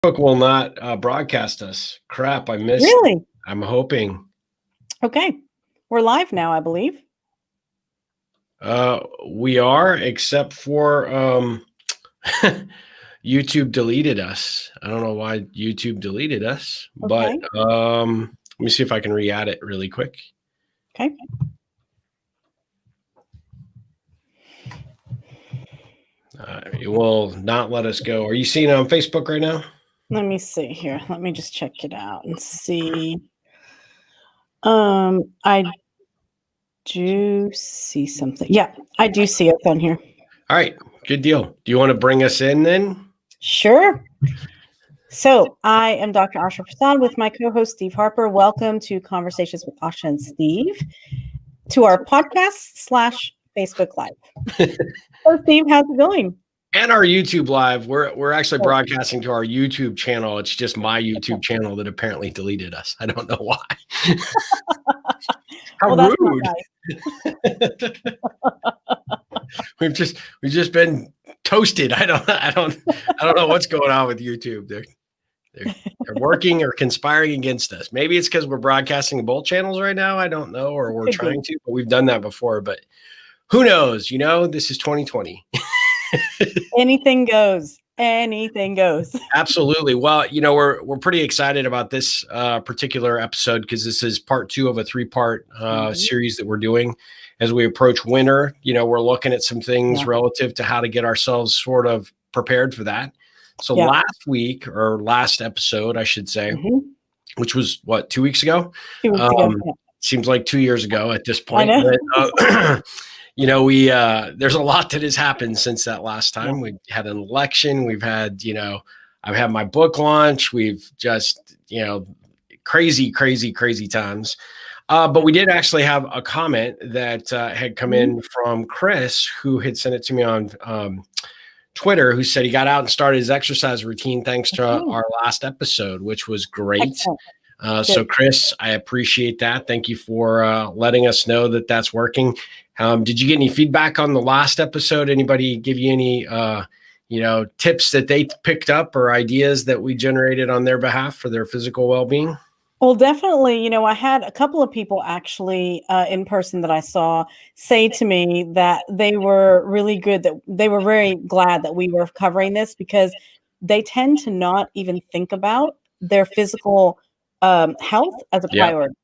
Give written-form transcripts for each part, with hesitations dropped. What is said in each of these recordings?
Facebook will not broadcast us. Crap, I missed. Really? I'm hoping. Okay. We're live now, I believe. We are, except for YouTube deleted us. I don't know why YouTube deleted us, but Okay. let me see if I can re-add it really quick. Okay. It will not let us go. Are you seeing it on Facebook right now? Let me see here. Let me just check it out and see. I do see something. Yeah, I do see it on here. All right, good deal. Do you want to bring us in then? Sure. So I am Dr. Asha Prasad with my co-host Steve Harper. Welcome to Conversations with Asha and Steve, to our podcast / Facebook Live. So Steve, how's it going? And our YouTube live. We're actually broadcasting to our YouTube channel. It's just my YouTube channel that apparently deleted us. I don't know why. How rude. We've just been toasted. I don't know what's going on with YouTube. They're working or conspiring against us. Maybe it's because we're broadcasting both channels right now. I don't know, or we're trying to, but we've done that before. But who knows? You know, this is 2020. Anything goes. Anything goes. Absolutely. Well, you know, we're pretty excited about this particular episode because this is part 2 of a 3-part series that we're doing as we approach winter. You know, we're looking at some things relative to how to get ourselves sort of prepared for that. So last week, or last episode, I should say, which was what, 2 weeks ago? 2 weeks ago. Seems like 2 years ago at this point. I know. But, you know, there's a lot that has happened since that last time. We had an election. We've had, you know, I've had my book launch. We've just, you know, crazy times. But we did actually have a comment that had come in from Chris, who had sent it to me on Twitter, who said he got out and started his exercise routine thanks to our last episode, which was great. So Chris, I appreciate that. Thank you for letting us know that that's working. Did you get any feedback on the last episode? Anybody give you any, you know, tips that they picked up or ideas that we generated on their behalf for their physical well-being? Well, definitely. You know, I had a couple of people actually in person that I saw say to me that they were really good, that they were very glad that we were covering this, because they tend to not even think about their physical health as a priority.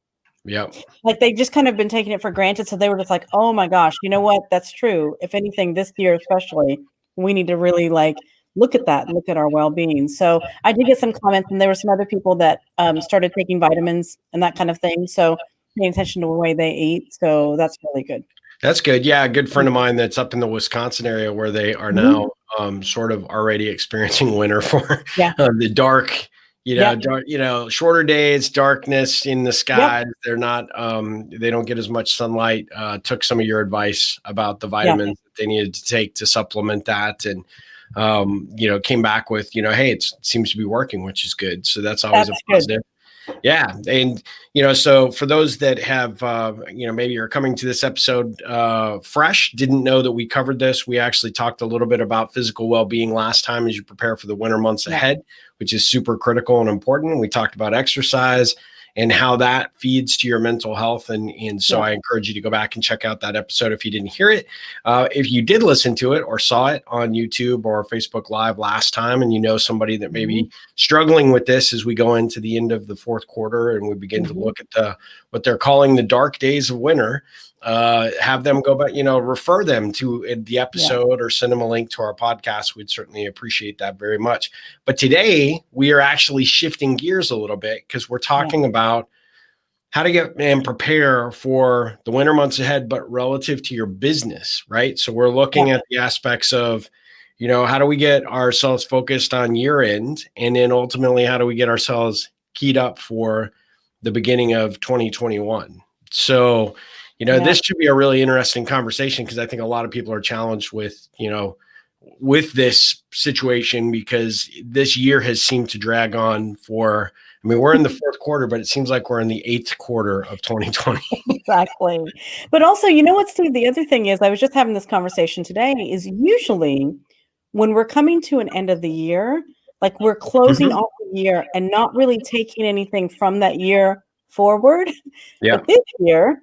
Like they've just kind of been taking it for granted. So they were just like, oh my gosh, you know what? That's true. If anything, this year especially, we need to really like look at that, look at our well-being. So I did get some comments, and there were some other people that started taking vitamins and that kind of thing. So paying attention to the way they eat. So that's really good. That's good. Yeah, a good friend of mine that's up in the Wisconsin area where they are now sort of already experiencing winter for the dark, you know, dark, you know, shorter days, darkness in the sky. They're not, they don't get as much sunlight. Took some of your advice about the vitamins that they needed to take to supplement that. And, you know, came back with, you know, hey, it seems to be working, which is good. So that's always a positive. Yeah. And, you know, so for those that have, you know, maybe are coming to this episode fresh, didn't know that we covered this. We actually talked a little bit about physical well-being last time as you prepare for the winter months ahead, which is super critical and important. We talked about exercise and how that feeds to your mental health. And so I encourage you to go back and check out that episode if you didn't hear it. If you did listen to it or saw it on YouTube or Facebook Live last time, and you know somebody that may be struggling with this as we go into the end of the 4th quarter and we begin to look at what they're calling the dark days of winter, have them go back, you know, refer them to the episode or send them a link to our podcast. We'd certainly appreciate that very much. But today we are actually shifting gears a little bit because we're talking about how to get and prepare for the winter months ahead, but relative to your business, right? So we're looking at the aspects of, you know, how do we get ourselves focused on year end? And then ultimately, how do we get ourselves keyed up for the beginning of 2021? So, you know, this should be a really interesting conversation because I think a lot of people are challenged with, you know, with this situation because this year has seemed to drag on for, I mean, we're in the 4th quarter, but it seems like we're in the 8th quarter of 2020. Exactly. But also, you know what, Steve, the other thing is, I was just having this conversation today, is usually when we're coming to an end of the year, Like we're closing off the year and not really taking anything from that year forward. Yeah. But this year,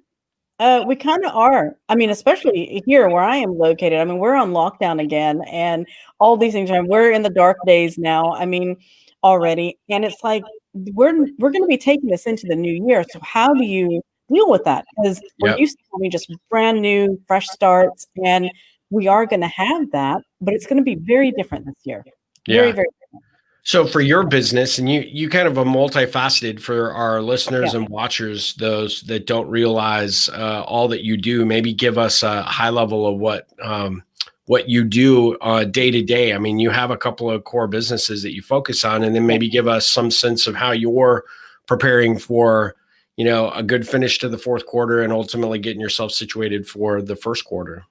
we kind of are. I mean, especially here where I am located. I mean, we're on lockdown again, and all these things. We're in the dark days now. I mean, already, and it's like we're going to be taking this into the new year. So how do you deal with that? Because we're used to having just brand new, fresh starts, and we are going to have that, but it's going to be very different this year. Very, very different. So for your business, and you kind of a multifaceted for our listeners and watchers, those that don't realize all that you do, maybe give us a high level of what you do day to day. I mean, you have a couple of core businesses that you focus on, and then maybe give us some sense of how you're preparing for, a good finish to the fourth quarter and ultimately getting yourself situated for the first quarter.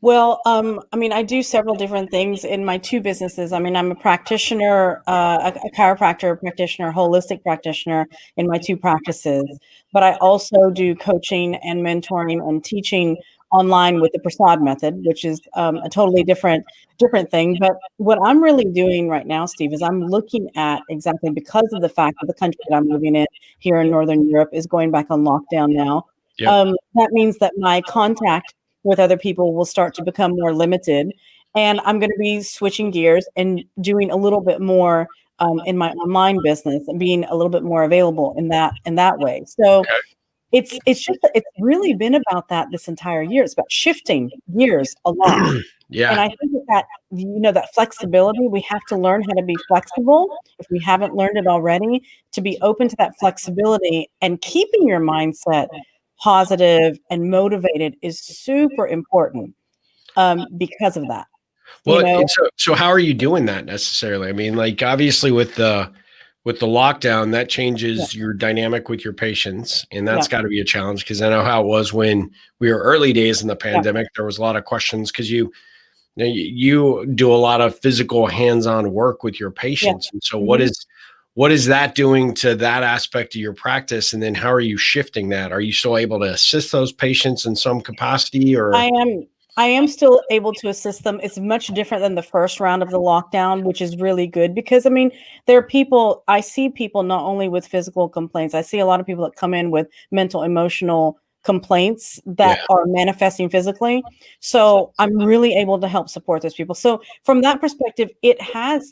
Well, I mean, I do several different things in my two businesses. I mean, I'm a practitioner, a chiropractor practitioner, holistic practitioner in my two practices, but I also do coaching and mentoring and teaching online with the Prasad method, which is a totally different thing. But what I'm really doing right now, Steve, is I'm looking at exactly because of the fact that the country that I'm living in here in Northern Europe is going back on lockdown now. That means that my contact with other people will start to become more limited. And I'm going to be switching gears and doing a little bit more in my online business and being a little bit more available in that way. So it's really been about that this entire year. It's about shifting gears a lot. And I think that that flexibility, we have to learn how to be flexible if we haven't learned it already, to be open to that flexibility and keeping your mindset positive and motivated is super important because of that. Well, so how are you doing that necessarily? I mean, like obviously with the lockdown, that changes your dynamic with your patients, and that's got to be a challenge because I know how it was when we were early days in the pandemic. There was a lot of questions because you do a lot of physical hands-on work with your patients, and so what is that doing to that aspect of your practice? And then how are you shifting that? Are you still able to assist those patients in some capacity? Or I am still able to assist them. It's much different than the first round of the lockdown, which is really good because, I mean, I see people not only with physical complaints, I see a lot of people that come in with mental, emotional complaints that are manifesting physically. So I'm really able to help support those people. So from that perspective, it has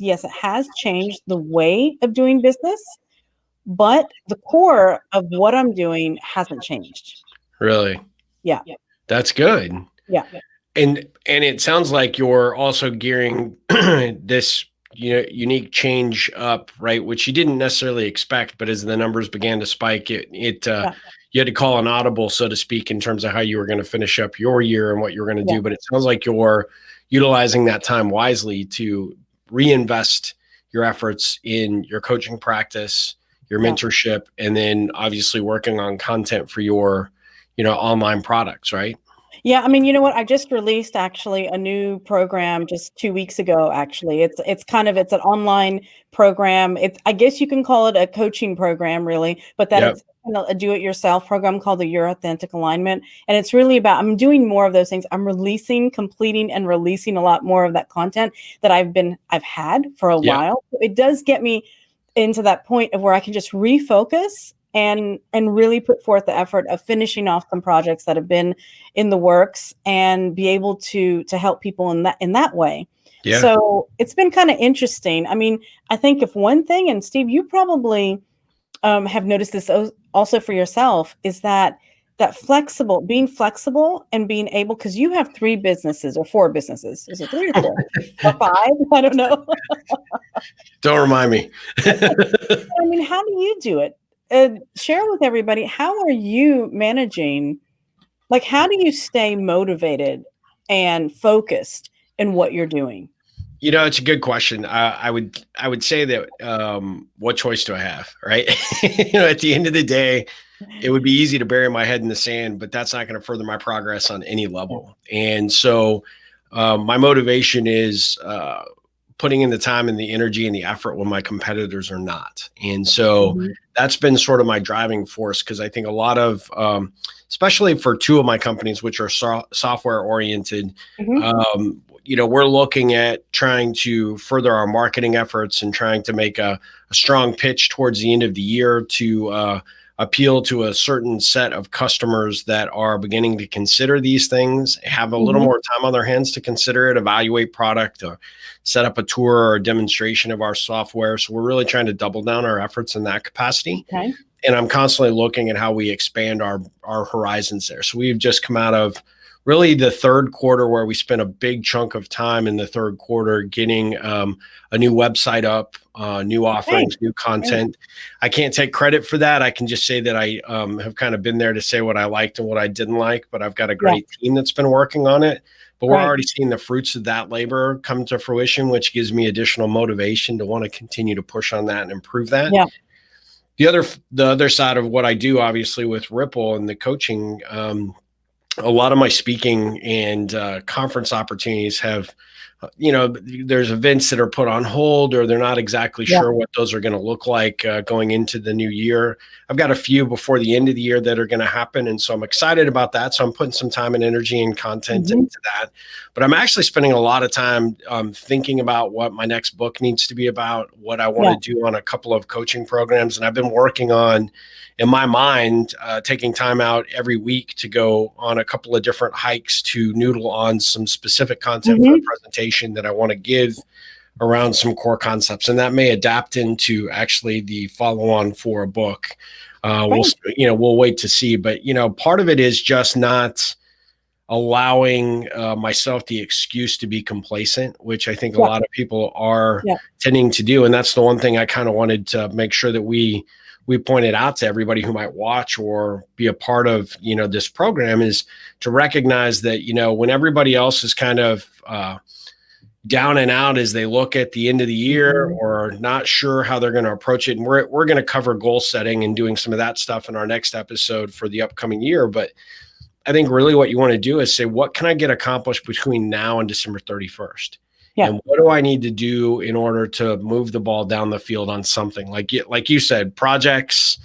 changed the way of doing business, but the core of what I'm doing hasn't changed. Really? Yeah. That's good. Yeah. And it sounds like you're also gearing this unique change up, right? Which you didn't necessarily expect, but as the numbers began to spike, you had to call an audible, so to speak, in terms of how you were going to finish up your year and what you were going to do. But it sounds like you're utilizing that time wisely to reinvest your efforts in your coaching practice, your mentorship, and then obviously working on content for your, online products, right? Yeah, I mean, you know what? I just released actually a new program just 2 weeks ago, actually. It's an online program. I guess you can call it a coaching program, really, but it's a do-it-yourself program called the Your Authentic Alignment. And it's really about, I'm doing more of those things. I'm completing and releasing a lot more of that content that I've had for a while. It does get me into that point of where I can just refocus and really put forth the effort of finishing off some projects that have been in the works and be able to help people in that way. So it's been kind of interesting. I mean, I think if one thing, and Steve, you probably have noticed this also for yourself, is that being flexible and being able, because you have 3 businesses or 4 businesses. Is it 3 or 4 or 5? I don't know. Don't remind me. I mean, how do you do it? Share with everybody, how are you managing, like, how do you stay motivated and focused in what you're doing? It's a good question. I would say that what choice do I have, right? At the end of the day, it would be easy to bury my head in the sand, but that's not going to further my progress on any level. And so my motivation is putting in the time and the energy and the effort when my competitors are not. And so that's been sort of my driving force, because I think a lot of, especially for 2 of my companies, which are software oriented, we're looking at trying to further our marketing efforts and trying to make a strong pitch towards the end of the year to appeal to a certain set of customers that are beginning to consider these things, have a little more time on their hands to consider it, evaluate product, or set up a tour or a demonstration of our software. So we're really trying to double down our efforts in that capacity. Okay. And I'm constantly looking at how we expand our horizons there. So we've just come out of really the third quarter where we spent a big chunk of time in the third quarter getting a new website up, new offerings, new content. I can't take credit for that. I can just say that I have kind of been there to say what I liked and what I didn't like, but I've got a great team that's been working on it. But we're already seeing the fruits of that labor come to fruition, which gives me additional motivation to want to continue to push on that and improve that. Yeah. The other side of what I do, obviously, with Ripple and the coaching, a lot of my speaking and conference opportunities have, there's events that are put on hold, or they're not exactly sure what those are going to look like going into the new year. I've got a few before the end of the year that are going to happen. And so I'm excited about that. So I'm putting some time and energy and content into that. But I'm actually spending a lot of time thinking about what my next book needs to be about, what I want to do on a couple of coaching programs. And I've been working on, in my mind, taking time out every week to go on a couple of different hikes to noodle on some specific content for a presentation that I want to give around some core concepts. And that may adapt into actually the follow-on for a book. We'll wait to see. But, part of it is just not allowing myself the excuse to be complacent, which I think a lot of people are tending to do. And that's the one thing I kind of wanted to make sure that we pointed out to everybody who might watch or be a part of, this program, is to recognize that, when everybody else is kind of down and out as they look at the end of the year or not sure how they're going to approach it. And we're going to cover goal setting and doing some of that stuff in our next episode for the upcoming year. But I think really what you want to do is say, what can I get accomplished between now and December 31st? Yeah. And what do I need to do in order to move the ball down the field on something like you said, projects,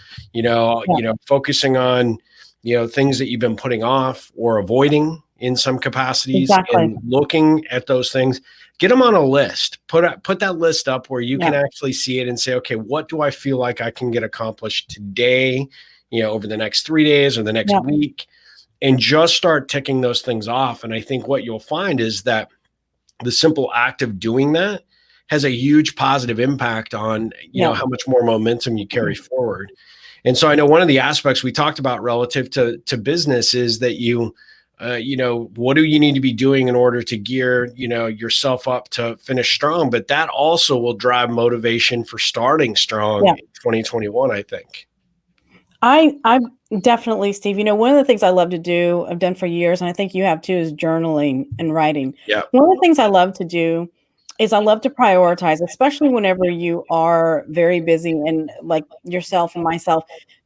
focusing on, things that you've been putting off or avoiding in some capacities, and looking at those things, get them on a list, put that list up where you can actually see it and say, okay, what do I feel like I can get accomplished today, over the next 3 days or the next week, and just start ticking those things off. And I think what you'll find is that the simple act of doing that has a huge positive impact on, how much more momentum you carry forward. And so I know one of the aspects we talked about relative to business is that what do you need to be doing in order to gear, yourself up to finish strong? But that also will drive motivation for starting strong in 2021, I think. I definitely, Steve, one of the things I love to do, I've done for years, and I think you have too, is journaling and writing. Yeah. One of the things I love to do is I love to prioritize, especially whenever you are very busy, and like yourself and myself,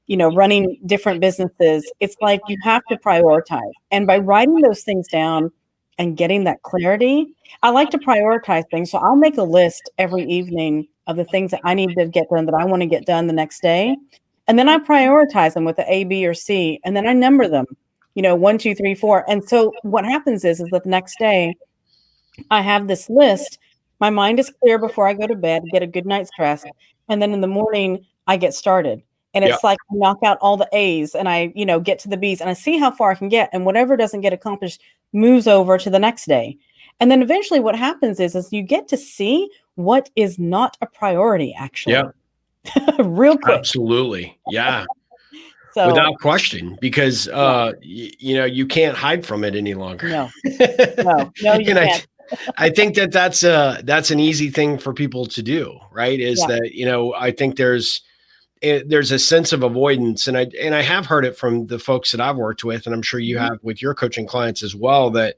running different businesses. It's like you have to prioritize. And by writing those things down and getting that clarity, I like to prioritize things. So I'll make a list every evening of the things that I need to get done, that I want to get done the next day. And then I prioritize them with the A, B, or C, and then I number them, 1, 2, 3, 4. And so what happens is that the next day I have this list. My mind is clear before I go to bed, get a good night's rest. And then in the morning I get started. And it's like I knock out all the A's and I, get to the B's, and I see how far I can get. And whatever doesn't get accomplished moves over to the next day. And then eventually what happens is you get to see what is not a priority, actually. Yeah. Real quick. Absolutely. Yeah. So, without question, because, you can't hide from it any longer. No, you can't. I think that's an easy thing for people to do, right? That, I think there's a sense of avoidance. And I have heard it from the folks that I've worked with, and I'm sure you have with your coaching clients as well, that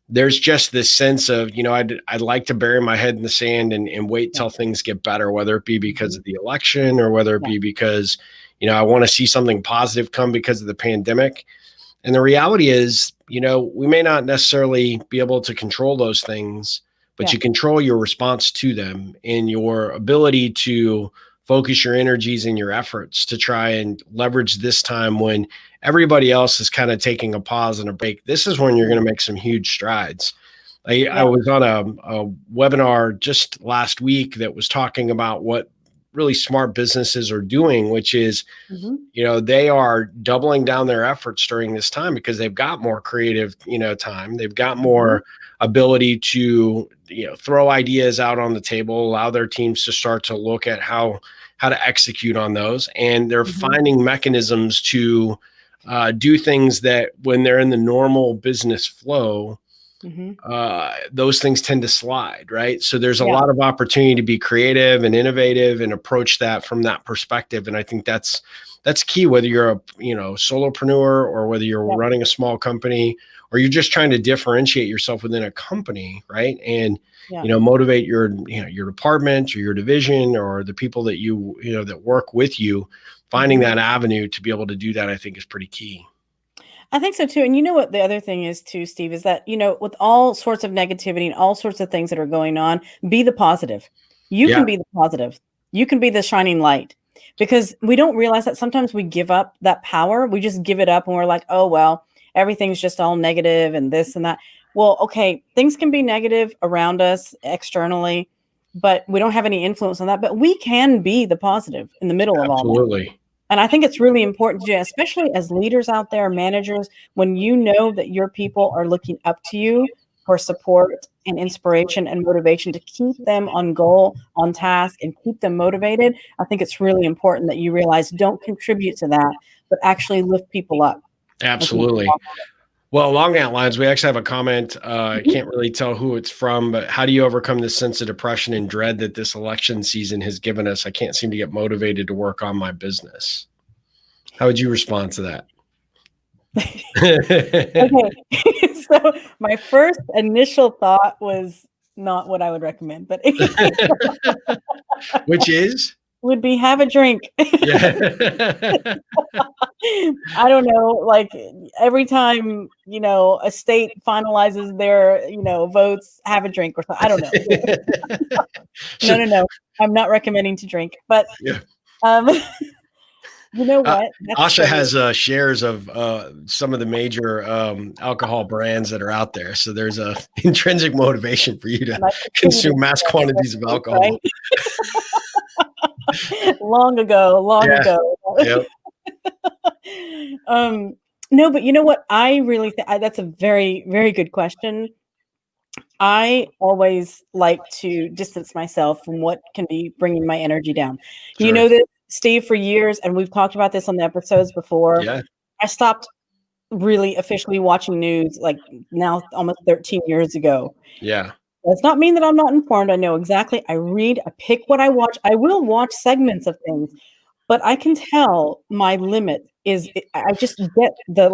there's just this sense of, I'd like to bury my head in the sand and wait till things get better, whether it be because of the election or whether it be because, I want to see something positive come because of the pandemic. And the reality is, we may not necessarily be able to control those things, but you control your response to them and your ability to focus your energies and your efforts to try and leverage this time when everybody else is kind of taking a pause and a break. This is when you're going to make some huge strides. I was on a webinar just last week that was talking about what really smart businesses are doing, which is, they are doubling down their efforts during this time because they've got more creative, time. They've got more ability to, throw ideas out on the table, allow their teams to start to look at how to execute on those. And they're finding mechanisms to do things that when they're in the normal business flow, those things tend to slide, right? So there's a lot of opportunity to be creative and innovative and approach that from that perspective. And I think that's key, whether you're a solopreneur or whether you're running a small company or you're just trying to differentiate yourself within a company, right? And motivate your department or your division or the people that that work with you. Finding that avenue to be able to do that, I think, is pretty key. I think so too. And you know what the other thing is too, Steve, is that, with all sorts of negativity and all sorts of things that are going on, be the positive. You can be the positive. You can be the shining light, because we don't realize that sometimes we give up that power. We just give it up and we're like, oh, well, everything's just all negative and this and that. Well, okay, things can be negative around us externally, but we don't have any influence on that. But we can be the positive in the middle of all that. Absolutely. And I think it's really important to do, especially as leaders out there, managers, when you know that your people are looking up to you for support and inspiration and motivation to keep them on goal, on task, and keep them motivated. I think it's really important that you realize don't contribute to that, but actually lift people up. Absolutely. Well, along that lines, we actually have a comment. I can't really tell who it's from, but how do you overcome this sense of depression and dread that this election season has given us? I can't seem to get motivated to work on my business. How would you respond to that? Okay. So my first initial thought was not what I would recommend, but which is? Would be have a drink. Yeah. I don't know, like every time, a state finalizes their, votes, have a drink or something. I don't know. No. I'm not recommending to drink, but you know what? Asha has shares of some of the major alcohol brands that are out there. So there's a intrinsic motivation for you to consume mass quantities of alcohol. Right? Long ago. Yep. No, but you know what? I really think that's a very, very good question. I always like to distance myself from what can be bringing my energy down. Sure. You know this, Steve, for years, and we've talked about this on the episodes before. Yeah. I stopped really officially watching news like now almost 13 years ago. Yeah. Does not mean that I'm not informed. I know exactly. I read, I pick what I watch. I will watch segments of things, but I can tell my limit is I just get the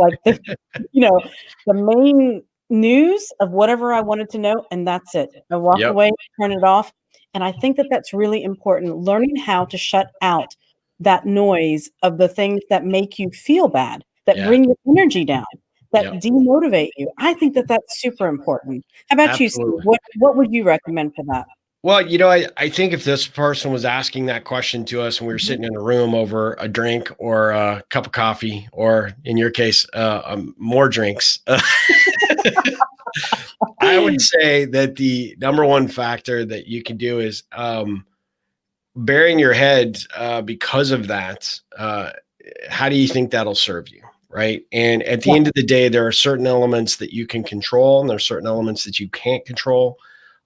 main news of whatever I wanted to know, and that's it. I walk away, turn it off. And I think that that's really important. Learning how to shut out that noise of the things that make you feel bad, that bring your energy down, that demotivate you. I think that that's super important. How about you, Steve? What would you recommend for that? Well, I think if this person was asking that question to us and we were sitting in a room over a drink or a cup of coffee, or in your case, more drinks, I would say that the number one factor that you can do is burying your head because of that. How do you think that'll serve you? Right. And at the end of the day, there are certain elements that you can control and there are certain elements that you can't control.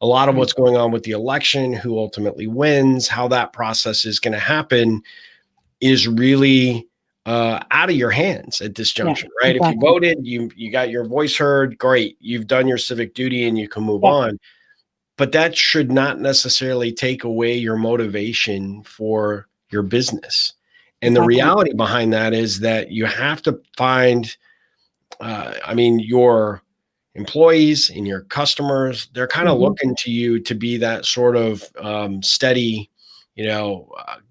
A lot of what's going on with the election, who ultimately wins, how that process is going to happen is really out of your hands at this junction, right? Exactly. If you voted, you got your voice heard, great. You've done your civic duty and you can move on. But that should not necessarily take away your motivation for your business. And the reality behind that is that you have to find, your employees and your customers, they're kind of looking to you to be that sort of steady,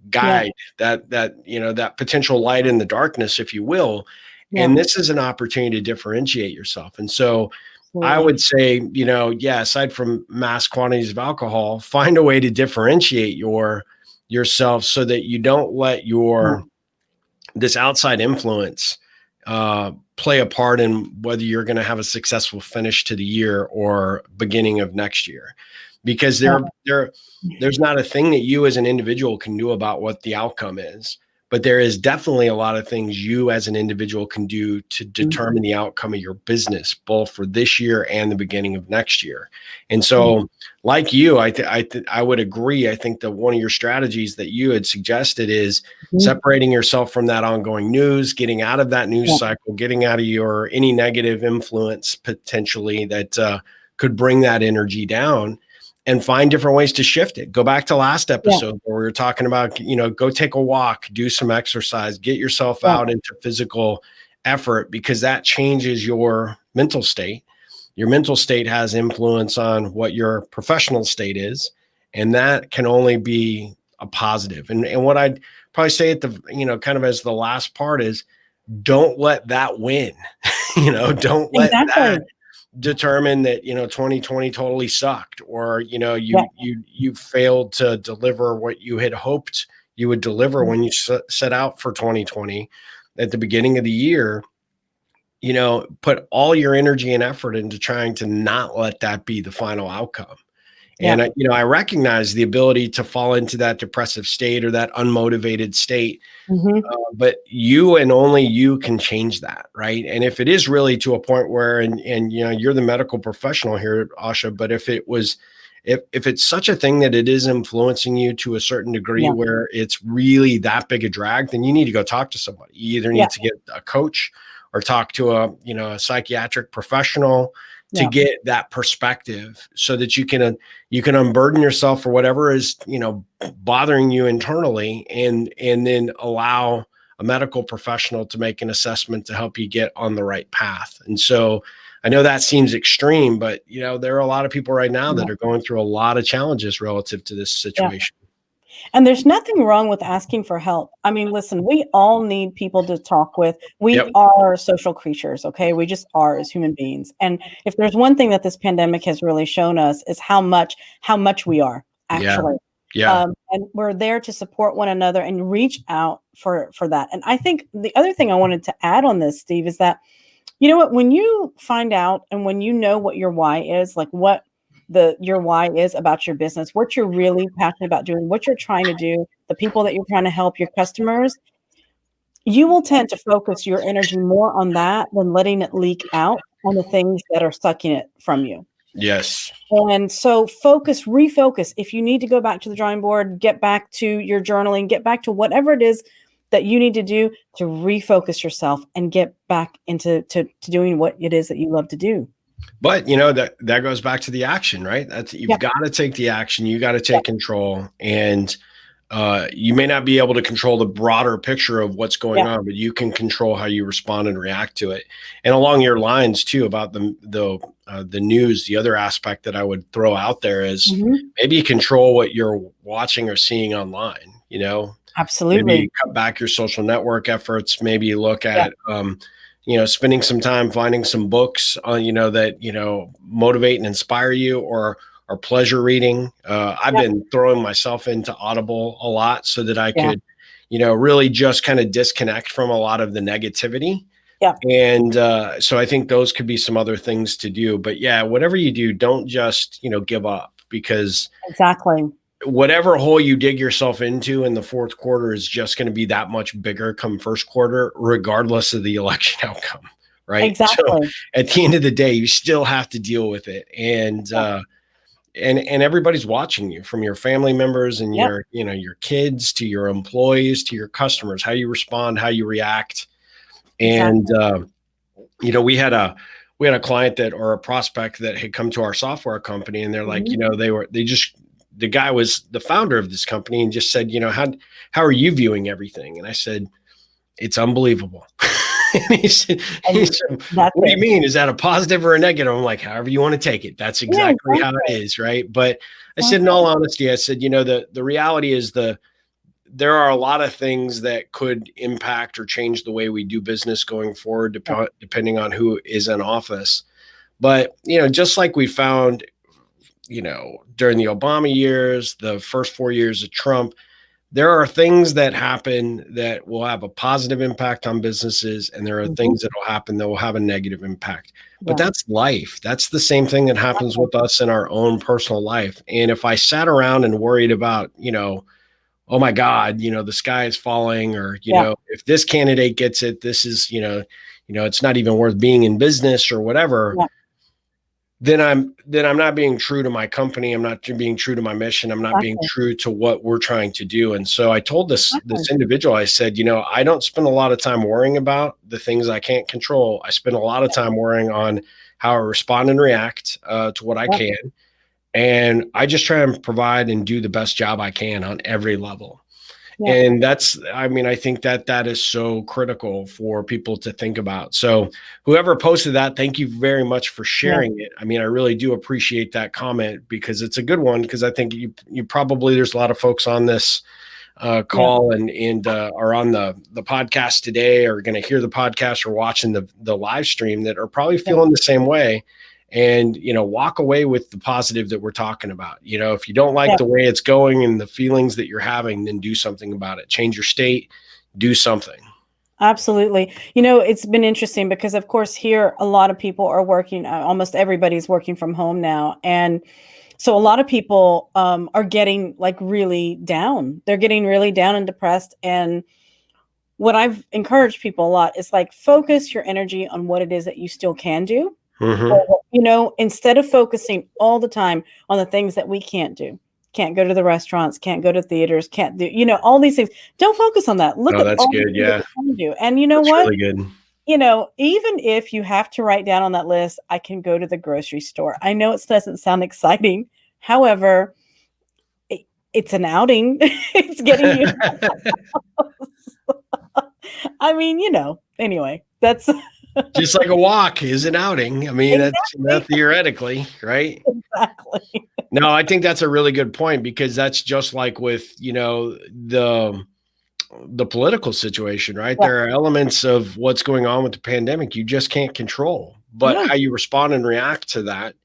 guide, that potential light in the darkness, if you will. And this is an opportunity to differentiate yourself. And so I would say, aside from mass quantities of alcohol, find a way to differentiate yourself so that you don't let this outside influence play a part in whether you're going to have a successful finish to the year or beginning of next year, because there's not a thing that you as an individual can do about what the outcome is, but there is definitely a lot of things you as an individual can do to determine the outcome of your business, both for this year and the beginning of next year. And so, like you, I would agree. I think that one of your strategies that you had suggested is separating yourself from that ongoing news, getting out of that news cycle, getting out of your any negative influence potentially that could bring that energy down, and find different ways to shift it. Go back to last episode where we were talking about, go take a walk, do some exercise, get yourself out into physical effort, because that changes your mental state. Your mental state has influence on what your professional state is, and that can only be a positive. And what I'd probably say at the, kind of as the last part is, don't let that win. Don't let that determine that 2020 totally sucked, or you failed to deliver what you had hoped you would deliver when you set out for 2020 at the beginning of the year. Put all your energy and effort into trying to not let that be the final outcome. And I recognize the ability to fall into that depressive state or that unmotivated state. But you and only you can change that, right? And if it is really to a point where, and you're the medical professional here, Asha, but if it's such a thing that it is influencing you to a certain degree where it's really that big a drag, then you need to go talk to somebody. You either need to get a coach or talk to a psychiatric professional to get that perspective, so that you can unburden yourself for whatever is, bothering you internally, and then allow a medical professional to make an assessment to help you get on the right path. And so I know that seems extreme, but there are a lot of people right now that are going through a lot of challenges relative to this situation. And there's nothing wrong with asking for help. I mean, listen, we all need people to talk with. We are social creatures, okay? We just are as human beings. And if there's one thing that this pandemic has really shown us is how much we are actually. And we're there to support one another and reach out for that. And I think the other thing I wanted to add on this, Steve, is that, when you find out and when you know what your why is, like what your why is about your business, what you're really passionate about doing, what you're trying to do, the people that you're trying to help, your customers, you will tend to focus your energy more on that than letting it leak out on the things that are sucking it from you. Yes. And so refocus. If you need to go back to the drawing board, get back to your journaling, get back to whatever it is that you need to do to refocus yourself and get back into doing what it is that you love to do. But that goes back to the action, right? You've got to take the action. You got to take control, and you may not be able to control the broader picture of what's going on, but you can control how you respond and react to it. And along your lines too, about the news, the other aspect that I would throw out there is maybe you control what you're watching or seeing online. Absolutely. Maybe cut back your social network efforts. Maybe look at spending some time finding some books that motivate and inspire you, or pleasure reading. I've been throwing myself into Audible a lot so that I could really just kind of disconnect from a lot of the negativity. And so I think those could be some other things to do. But whatever you do, don't just give up, because whatever hole you dig yourself into in the fourth quarter is just going to be that much bigger come first quarter, regardless of the election outcome, right? Exactly. So at the end of the day, you still have to deal with it. And everybody's watching you, from your family members and your kids to your employees to your customers, how you respond, how you react. And, we had a client or a prospect that had come to our software company, and they're like, the guy was the founder of this company, and just said, how are you viewing everything? And I said, it's unbelievable. And he said, what do you mean? Is that a positive or a negative? I'm like, however you want to take it. That's exactly how it is. Right. But I said, in all honesty, I said, the reality is there are a lot of things that could impact or change the way we do business going forward, depending on who is in office. But, just like we found, during the Obama years, the first 4 years of Trump, there are things that happen that will have a positive impact on businesses, and there are Mhm. things that will happen that will have a negative impact. But Yeah. that's life. That's the same thing that happens Exactly. with us in our own personal life. And if I sat around and worried about, oh my God, the sky is falling, or, Yeah. if this candidate gets it, this is, it's not even worth being in business or whatever, Yeah. then I'm not being true to my company. I'm not being true to my mission. I'm not being Exactly. true to what we're trying to do. And so I told this Exactly. individual, I said, I don't spend a lot of time worrying about the things I can't control. I spend a lot of time worrying on how I respond and react to what I Yep. can. And I just try and provide and do the best job I can on every level. Yeah. And I think that is so critical for people to think about. So whoever posted that, thank you very much for Yeah. sharing it. I mean, I really do appreciate that comment, because it's a good one, because I think you probably, there's a lot of folks on this Yeah. call and are on the podcast today, or going to hear the podcast or watching the live stream, that are probably Yeah. feeling the same way. And walk away with the positive that we're talking about. If you don't like Yeah. the way it's going and the feelings that you're having, then do something about it. Change your state, do something. Absolutely. It's been interesting because, of course, here a lot of people are working. Almost everybody's working from home now, and so a lot of people are getting like really down. They're getting really down and depressed. And what I've encouraged people a lot is like focus your energy on what it is that you still can do. Mm-hmm. Or, instead of focusing all the time on the things that we can't do, can't go to the restaurants, can't go to theaters, can't do, all these things. Don't focus on that. Look Oh, at that's all the good. things that Yeah, you can do. And you know that's what? really good. Even if you have to write down on that list, I can go to the grocery store. I know it doesn't sound exciting. However, it's an outing. It's getting you. I mean, anyway, that's Just like a walk is an outing. I mean, that's exactly, theoretically, right? exactly. No, I think that's a really good point, because that's just like with, the political situation, right? Yeah, There are elements of what's going on with the pandemic you just can't control, but no, how you respond and react to that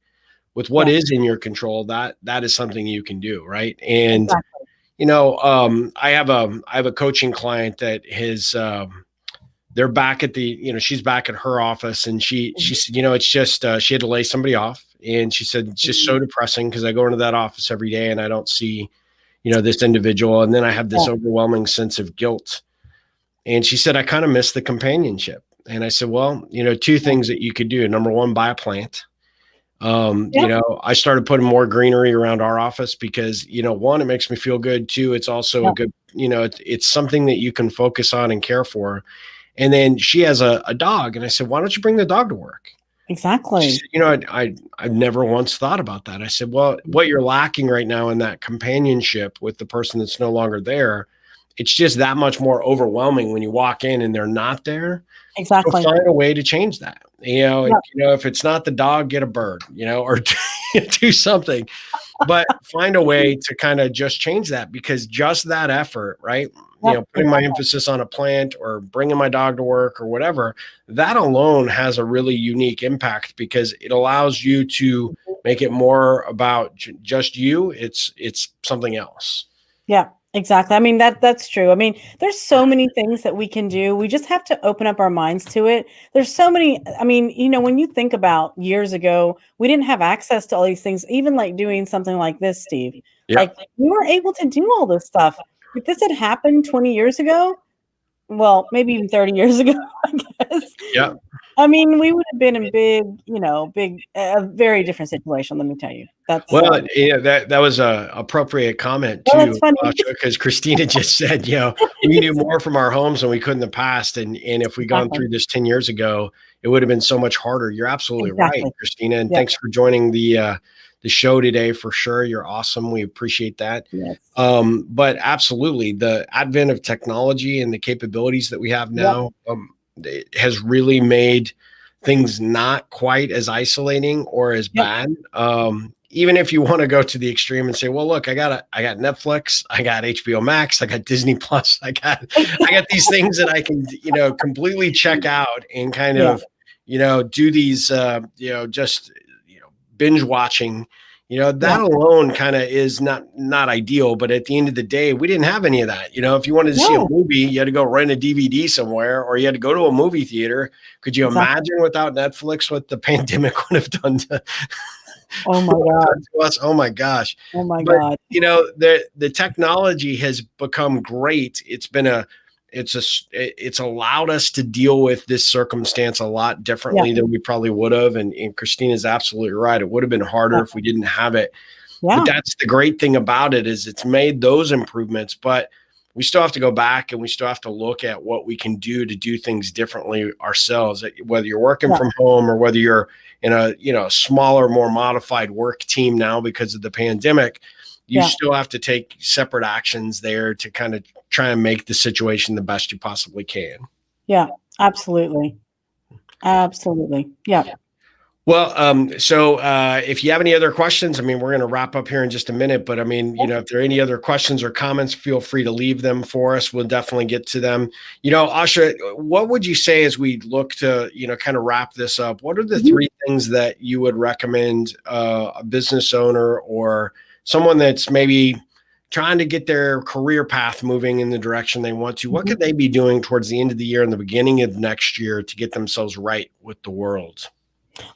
with what yeah, is in your control, that is something you can do, right? And exactly. I have a coaching client that they're back at she's back at her office, and she Mhm, said, it's just she had to lay somebody off, and she said it's just mhm. so depressing, because I go into that office every day and I don't see this individual, and then I have Yeah, this overwhelming sense of guilt. And she said, I kind of miss the companionship. And I said, well, two yeah, things that you could do. Number one, buy a plant. yeah, I started putting more greenery around our office, because, one, it makes me feel good. Two, it's also a yeah, good, it's something that you can focus on and care for. And then she has a dog. And I said, why don't you bring the dog to work? She exactly. said, I've never once thought about that. I said, well, Mhm. what you're lacking right now in that companionship with the person that's no longer there, it's just that much more overwhelming when you walk in and they're not there. So Exactly. find a way to change that. Yeah, If it's not the dog, get a bird, or do something, but find a way to kind of just change that, because just that effort, right? yep, Putting my exactly. emphasis on a plant or bringing my dog to work or whatever, that alone has a really unique impact, because it allows you to Mhm. make it more about just you. It's something else. Yeah, exactly. I mean, that's true. I mean, there's so many things that we can do. We just have to open up our minds to it. There's so many, I mean, when you think about years ago, we didn't have access to all these things, even like doing something like this, Steve. Yeah. Like we were able to do all this stuff. If this had happened 20 years ago, well, maybe even 30 years ago, I guess. Yeah. I mean, we would have been in big, a very different situation, let me tell you. That's Well, that was a appropriate comment well, that's too, funny. because Christina just said, we knew more from our homes than we could in the past, and if we gone Exactly. through this 10 years ago, it would have been so much harder. You're absolutely right, Exactly. Christina, and Yeah. thanks for joining the show today. For sure, you're awesome. We appreciate that. Yes. But absolutely, the advent of technology and the capabilities that we have Yep. now, it has really made things not quite as isolating or as Yep. bad. Even if you want to go to the extreme and say, well, look, I got Netflix, I got HBO Max, I got Disney Plus, I got these things that I can, completely check out and kind Yeah. of, do these, just, binge watching, That alone kind of is not ideal. But at the end of the day, we didn't have any of that. If you wanted to see a movie, you had to go rent a DVD somewhere, or you had to go to a movie theater. Could you imagine without Netflix what the pandemic would have done to Oh my God. to us? Oh my gosh. Oh my God. The technology has become great. It's allowed us to deal with this circumstance a lot differently than we probably would have. And Christina's absolutely right. It would have been harder if we didn't have it. But that's the great thing about it, is it's made those improvements, but we still have to go back and we still have to look at what we can do to do things differently ourselves, whether you're working from home or whether you're in a smaller, more modified work team now because of the pandemic. You still have to take separate actions there to kind of try and make the situation the best you possibly can. Yeah, absolutely. Absolutely. Yeah. Well, so if you have any other questions, we're going to wrap up here in just a minute, but if there are any other questions or comments, feel free to leave them for us. We'll definitely get to them. Asha, what would you say as we look to, kind of wrap this up? What are the three things that you would recommend a business owner or someone that's maybe trying to get their career path moving in the direction they want to? What could they be doing towards the end of the year and the beginning of next year to get themselves right with the world?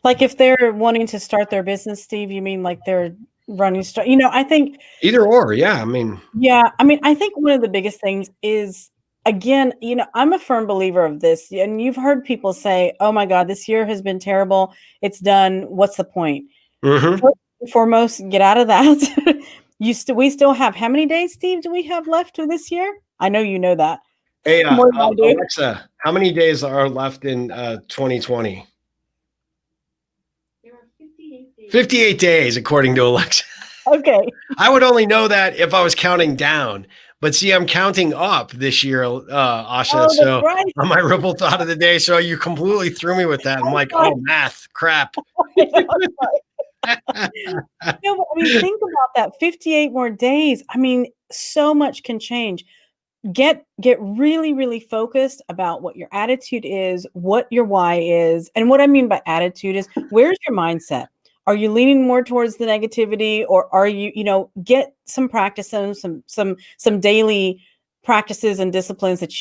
Like if they're wanting to start their business, Steve, you mean like they're running, I think either or. Yeah. I think one of the biggest things is, again, I'm a firm believer of this, and you've heard people say, oh my God, this year has been terrible. It's done. What's the point? First and foremost, get out of that. We still have, how many days, Steve, do we have left to this year? I know you know that. Hey, Alexa, how many days are left in 2020? 58 days, according to Alexa. Okay. I would only know that if I was counting down. But see, I'm counting up this year, Asha. So on my Ripple thought of the day. So you completely threw me with that. I'm like, oh, math, crap. Think about that. 58 more days. So much can change. Get really, really focused about what your attitude is, what your why is. And what I mean by attitude is, where's your mindset? Are you leaning more towards the negativity, or are you, get some practice and some daily practices and disciplines that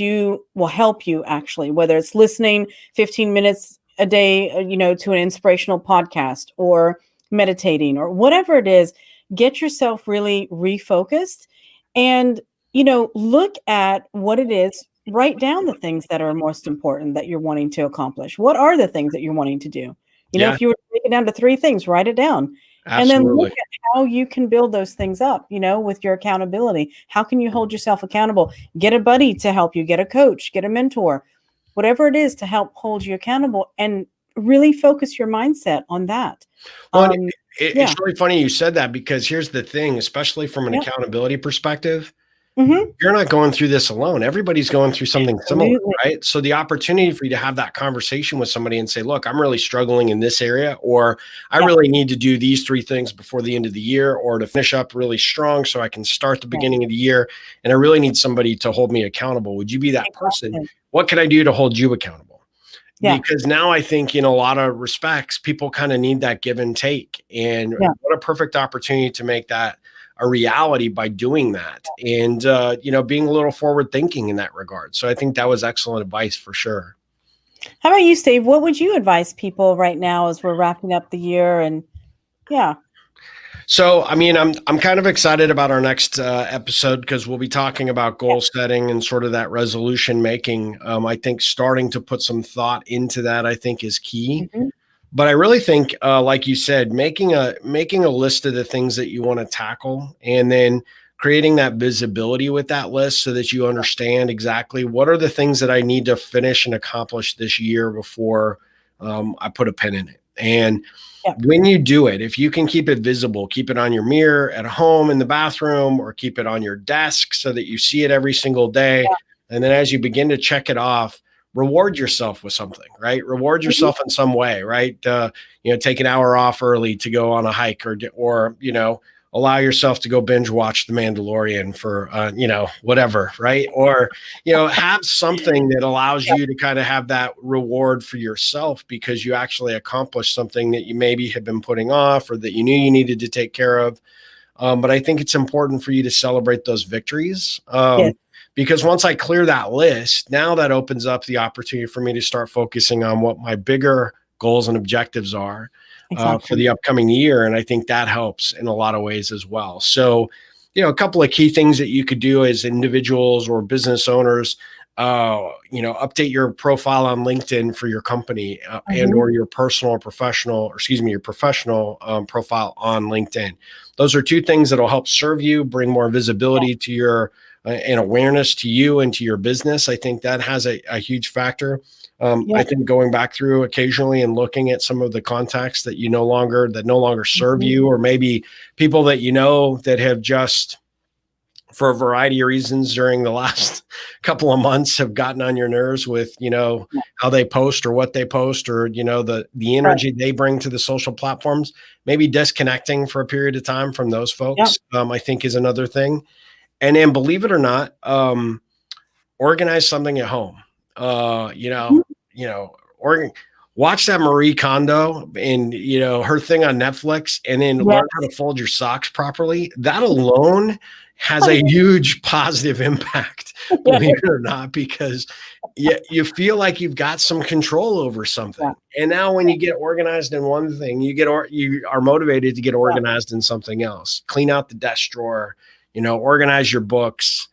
will help you actually, whether it's listening 15 minutes a day, to an inspirational podcast, or meditating, or whatever it is. Get yourself really refocused and, look at what it is. Write down the things that are most important that you're wanting to accomplish. What are the things that you're wanting to do? If you were to break it down to 3 things, write it down. Absolutely. And then look at how you can build those things up, with your accountability. How can you hold yourself accountable? Get a buddy to help you, get a coach, get a mentor, whatever it is to help hold you accountable, and really focus your mindset on that. Well, it's really funny you said that, because here's the thing, especially from an accountability perspective, you're not going through this alone. Everybody's going through something similar, right? So the opportunity for you to have that conversation with somebody and say, look, I'm really struggling in this area, or I really need to do these 3 things before the end of the year, or to finish up really strong so I can start the beginning of the year. And I really need somebody to hold me accountable. Would you be that person? What can I do to hold you accountable? Because now I think in a lot of respects, people kind of need that give and take. And what a perfect opportunity to make that a reality by doing that, and being a little forward thinking in that regard. So I think that was excellent advice for sure. How about you, Steve? What would you advise people right now as we're wrapping up the year? And so I'm kind of excited about our next episode, because we'll be talking about goal setting and sort of that resolution making. I think starting to put some thought into that, I think, is key. But I really think, like you said, making a list of the things that you want to tackle, and then creating that visibility with that list so that you understand exactly what are the things that I need to finish and accomplish this year before I put a pin in it. And when you do it, if you can keep it visible, keep it on your mirror at home, in the bathroom, or keep it on your desk so that you see it every single day. And then as you begin to check it off, reward yourself with something, right? Reward yourself in some way, right? Take an hour off early to go on a hike, or allow yourself to go binge watch The Mandalorian for, whatever, right? Or, have something that allows you to kind of have that reward for yourself because you actually accomplished something that you maybe had been putting off or that you knew you needed to take care of. But I think it's important for you to celebrate those victories. Yes. Because once I clear that list, now that opens up the opportunity for me to start focusing on what my bigger goals and objectives are for the upcoming year. And I think that helps in a lot of ways as well. So, a couple of key things that you could do as individuals or business owners, update your profile on LinkedIn for your company and or your personal or professional, your professional profile on LinkedIn. Those are two things that will help serve you, bring more visibility to your and awareness to you and to your business. I think that has a huge factor. I think going back through occasionally and looking at some of the contacts that no longer serve you, or maybe people that that have just, for a variety of reasons during the last couple of months, have gotten on your nerves with, how they post or what they post, or, the energy they bring to the social platforms. Maybe disconnecting for a period of time from those folks, I think is another thing. And then, believe it or not, organize something at home. Watch that Marie Kondo and her thing on Netflix, and then learn how to fold your socks properly. That alone has a huge positive impact, believe it or not, because you feel like you've got some control over something. And now when you get organized in one thing, you are motivated to get organized in something else. Clean out the desk drawer, organize your books,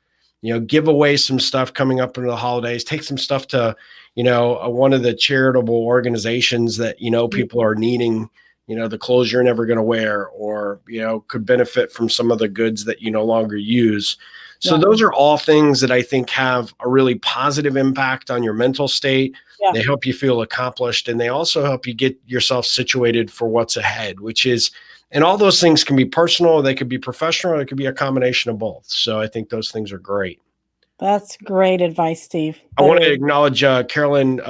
give away some stuff coming up into the holidays, take some stuff to, one of the charitable organizations that, people are needing, the clothes you're never going to wear, or, could benefit from some of the goods that you no longer use. So those are all things that I think have a really positive impact on your mental state. They help you feel accomplished, and they also help you get yourself situated for what's ahead, and all those things can be personal, they could be professional, or it could be a combination of both. So I think those things are great. That's great advice, Steve. I want to acknowledge Caroline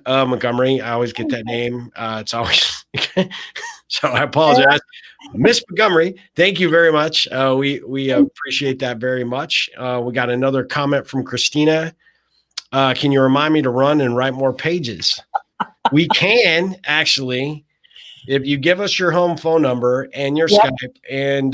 Montgomery. I always get that name. It's always so I apologize. Miss Montgomery, thank you very much. We appreciate that very much. We got another comment from Christina. Can you remind me to run and write more pages? We can, actually. If you give us your home phone number and your Skype and,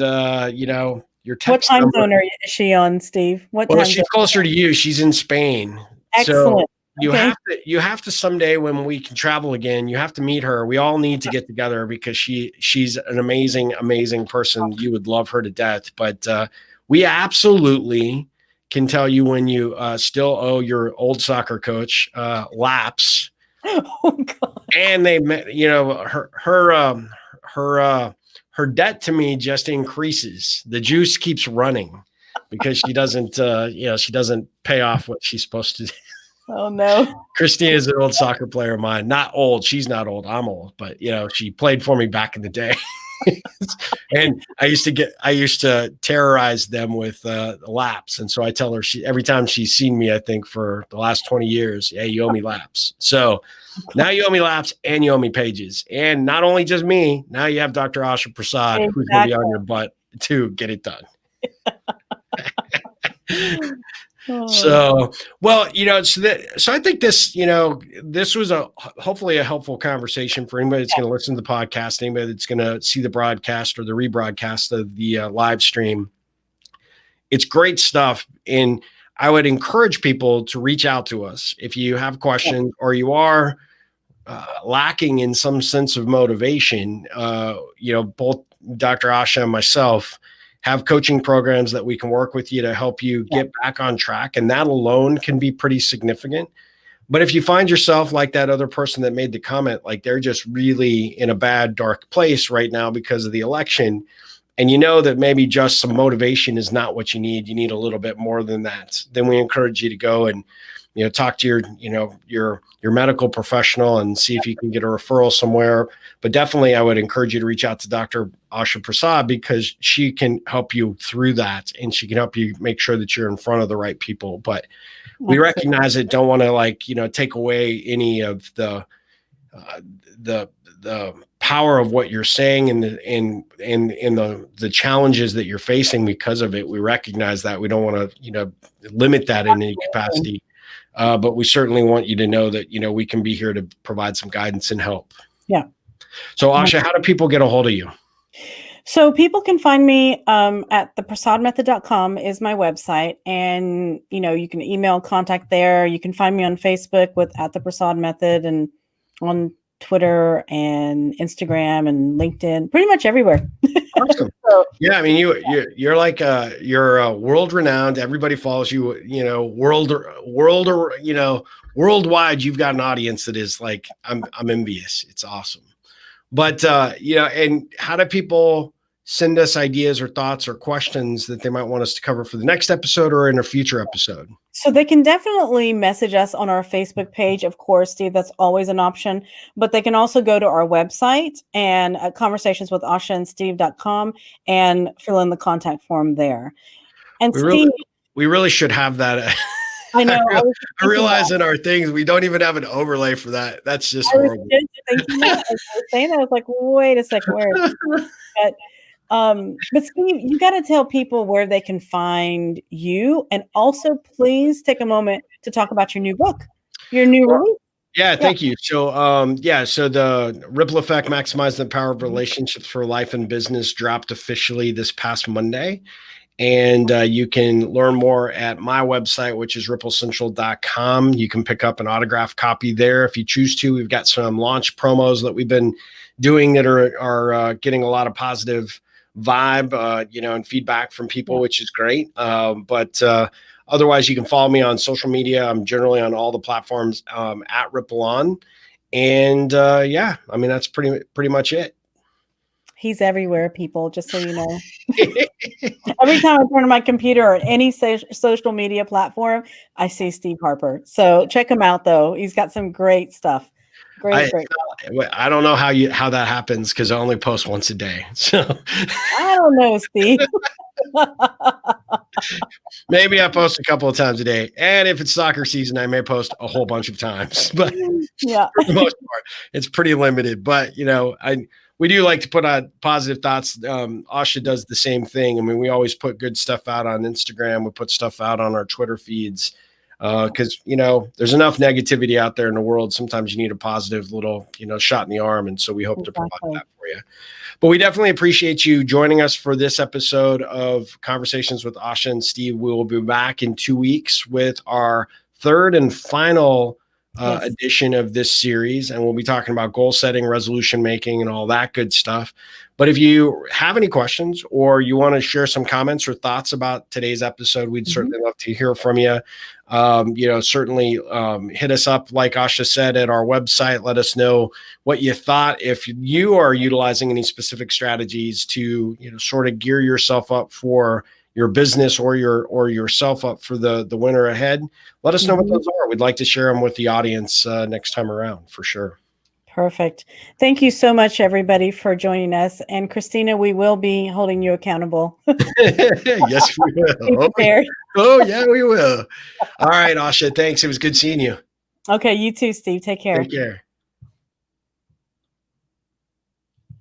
your text number. What time zone is she on, Steve? She's closer to you. She's in Spain. Excellent. So you have to someday, when we can travel again, you have to meet her. We all need to get together because she's an amazing, amazing person. You would love her to death. But we absolutely can tell you when you still owe your old soccer coach laps. Oh God. And they, her debt to me just increases. The juice keeps running because she doesn't pay off what she's supposed to do. Oh no. Christine is an old soccer player of mine. Not old. She's not old. I'm old, but she played for me back in the day. And I used to terrorize them with laps. And so I tell her, every time she's seen me, I think for the last 20 years, hey, you owe me laps. So now you owe me laps and you owe me pages. And not only just me, now you have Dr. Asha Prasad, who's going to be on your butt to get it done. So, well, so I think this, this was hopefully a helpful conversation for anybody that's going to listen to the podcast, anybody that's going to see the broadcast or the rebroadcast of the live stream. It's great stuff. And I would encourage people to reach out to us if you have questions or you are lacking in some sense of motivation. Both Dr. Asha and myself have coaching programs that we can work with you to help you get back on track. And that alone can be pretty significant. But if you find yourself like that other person that made the comment, like they're just really in a bad, dark place right now because of the election, and that maybe just some motivation is not what you need a little bit more than that, then we encourage you to go and, talk to your medical professional and see if you can get a referral somewhere. But definitely I would encourage you to reach out to Dr. Asha Prasad, because she can help you through that and she can help you make sure that you're in front of the right people. But we recognize it, don't want to take away any of the the power of what you're saying and the challenges that you're facing because of it. We recognize that. We don't want to, limit that in any capacity. But we certainly want you to know that, we can be here to provide some guidance and help. Yeah. So Asha, how do people get a hold of you? So people can find me at theprasadmethod.com is my website. And, you can email contact there. You can find me on Facebook with at the Prasad Method, and on Twitter and Instagram and LinkedIn, pretty much everywhere. Awesome. So, yeah, I mean, you're like you're world renowned. Everybody follows you. Worldwide. You've got an audience that is like I'm envious. It's awesome. But and how do people send us ideas or thoughts or questions that they might want us to cover for the next episode or in a future episode? So they can definitely message us on our Facebook page. Of course, Steve, that's always an option. But they can also go to our website and conversationswithashaandsteve.com and fill in the contact form there. And we really should have that. I know. I realize in our things, we don't even have an overlay for that. That's just horrible. I was saying that. I was like, wait a second, where is it? But Steve, you got to tell people where they can find you, and also please take a moment to talk about your new book, your new release. Yeah, thank you. So, so the Ripple Effect: Maximize the Power of Relationships for Life and Business dropped officially this past Monday. And you can learn more at my website, which is ripplecentral.com. You can pick up an autographed copy there if you choose to. We've got some launch promos that we've been doing that are getting a lot of positive vibe, and feedback from people, which is great. But otherwise, you can follow me on social media. I'm generally on all the platforms at Ripple On. And that's pretty much it. He's everywhere, people, just so you know. Every time I turn on my computer or any social media platform, I see Steve Harper. So check him out, though. He's got some great stuff. Great. I don't know how that happens because I only post once a day. So I don't know, Steve. Maybe I post a couple of times a day. And if it's soccer season, I may post a whole bunch of times. But yeah, for the most part, it's pretty limited. But, we do like to put out positive thoughts. Asha does the same thing. I mean, we always put good stuff out on Instagram. We put stuff out on our Twitter feeds because, there's enough negativity out there in the world. Sometimes you need a positive little, shot in the arm. And so we hope to provide that for you. But we definitely appreciate you joining us for this episode of Conversations with Asha and Steve. We will be back in 2 weeks with our third and final edition of this series, and we'll be talking about goal setting, resolution making, and all that good stuff. But if you have any questions or you want to share some comments or thoughts about today's episode, we'd certainly love to hear from you. Certainly hit us up, like Asha said, at our website. Let us know what you thought. If you are utilizing any specific strategies to, sort of gear yourself up for your business or yourself up for the winter ahead, let us know what those are. We'd like to share them with the audience next time around, for sure. Perfect. Thank you so much, everybody, for joining us. And Christina, we will be holding you accountable. Yes, we will. Oh, yeah, we will. All right, Asha, thanks. It was good seeing you. Okay, you too, Steve. Take care. Take care.